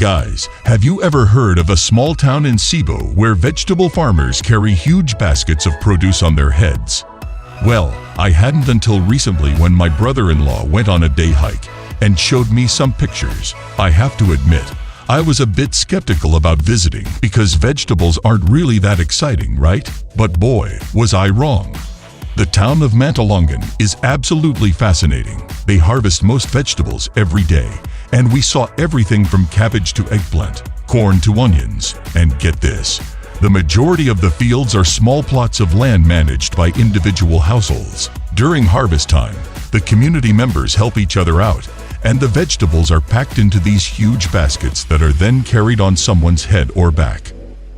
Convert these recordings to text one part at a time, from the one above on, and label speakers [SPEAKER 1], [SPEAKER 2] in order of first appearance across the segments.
[SPEAKER 1] guys, have you ever heard of a small town in Cebu where vegetable farmers carry huge baskets of produce on their heads? Well, I hadn't until recently when my brother-in-law went on a day hike and showed me some pictures. I have to admit, I was a bit skeptical about visiting because vegetables aren't really that exciting, right? But boy, was I wrong. The town of MANTALONGON is absolutely fascinating. They harvest most vegetables every day, and we saw everything from cabbage to eggplant, corn to onions. And get this, the majority of the fields are small plots of land managed by individual households. During harvest time, the community members help each other out, and the vegetables are packed into these huge baskets that are then carried on someone's head or back.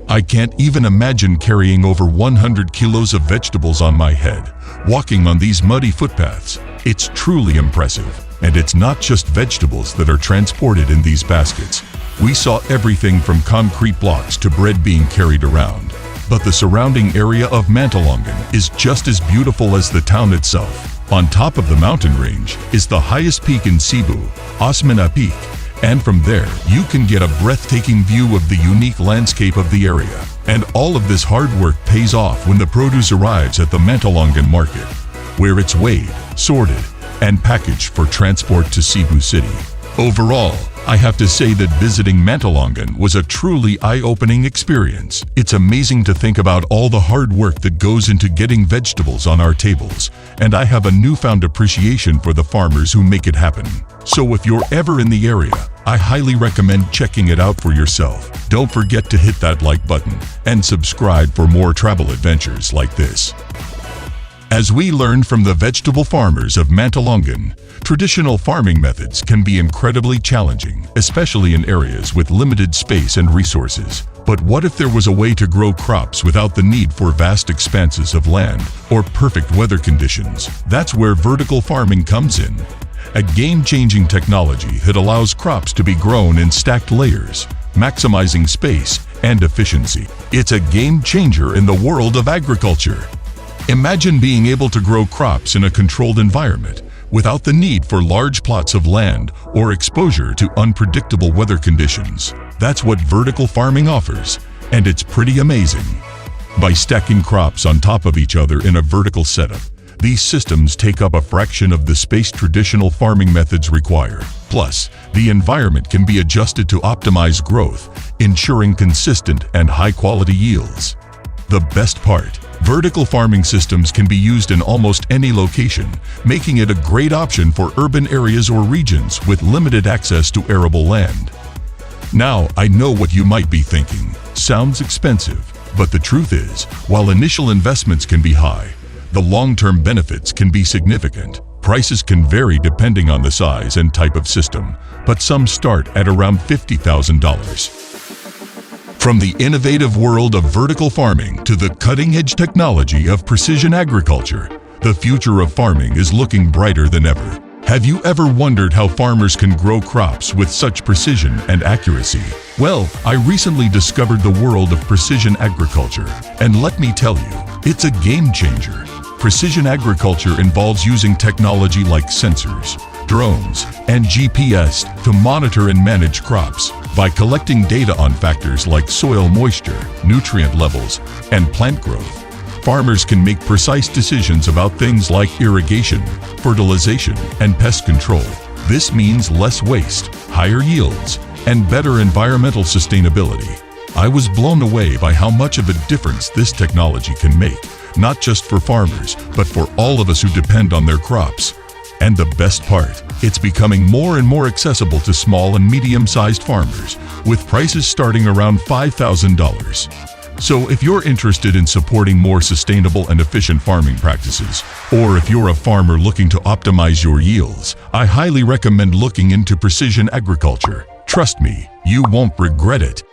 [SPEAKER 1] I can't even imagine carrying over 100 kilos of vegetables on my head, walking on these muddy footpaths. It's truly impressive. And it's not just vegetables that are transported in these baskets. We saw everything from concrete blocks to bread being carried around. But the surrounding area of MANTALONGON is just as beautiful as the town itself. On top of the mountain range is the highest peak in Cebu, Osmana Peak. And from there, you can get a breathtaking view of the unique landscape of the area. And all of this hard work pays off when the produce arrives at the MANTALONGON market, where it's weighed, sorted, and packaged for transport to Cebu City. Overall, I have to say that visiting MANTALONGON was a truly eye-opening experience. It's amazing to think about all the hard work that goes into getting vegetables on our tables, and I have a newfound appreciation for the farmers who make it happen. So if you're ever in the area, I highly recommend checking it out for yourself. Don't forget to hit that like button and subscribe for more travel adventures like this. As we learned from the vegetable farmers of MANTALONGON, traditional farming methods can be incredibly challenging, especially in areas with limited space and resources. But what if there was a way to grow crops without the need for vast expanses of land or perfect weather conditions? That's where vertical farming comes in. A game-changing technology that allows crops to be grown in stacked layers, maximizing space and efficiency. It's a game changer in the world of agriculture. Imagine being able to grow crops in a controlled environment without the need for large plots of land or exposure to unpredictable weather conditions. That's what vertical farming offers, and it's pretty amazing. By stacking crops on top of each other in a vertical setup, these systems take up a fraction of the space traditional farming methods require. Plus, the environment can be adjusted to optimize growth, ensuring consistent and high-quality yields. The best part, vertical farming systems can be used in almost any location, making it a great option for urban areas or regions with limited access to arable land. Now, I know what you might be thinking. Sounds expensive, but the truth is, while initial investments can be high, the long-term benefits can be significant. Prices can vary depending on the size and type of system, but some start at around $50,000. From the innovative world of vertical farming to the cutting-edge technology of precision agriculture, the future of farming is looking brighter than ever. Have you ever wondered how farmers can grow crops with such precision and accuracy? Well, I recently discovered the world of precision agriculture, and let me tell you, it's a game changer. Precision agriculture involves using technology like sensors, drones, and GPS to monitor and manage crops. By collecting data on factors like soil moisture, nutrient levels, and plant growth, farmers can make precise decisions about things like irrigation, fertilization, and pest control. This means less waste, higher yields, and better environmental sustainability. I was blown away by how much of a difference this technology can make, not just for farmers, but for all of us who depend on their crops. And the best part, it's becoming more and more accessible to small and medium-sized farmers, with prices starting around $5,000. So if you're interested in supporting more sustainable and efficient farming practices, or if you're a farmer looking to optimize your yields, I highly recommend looking into precision agriculture. Trust me, you won't regret it.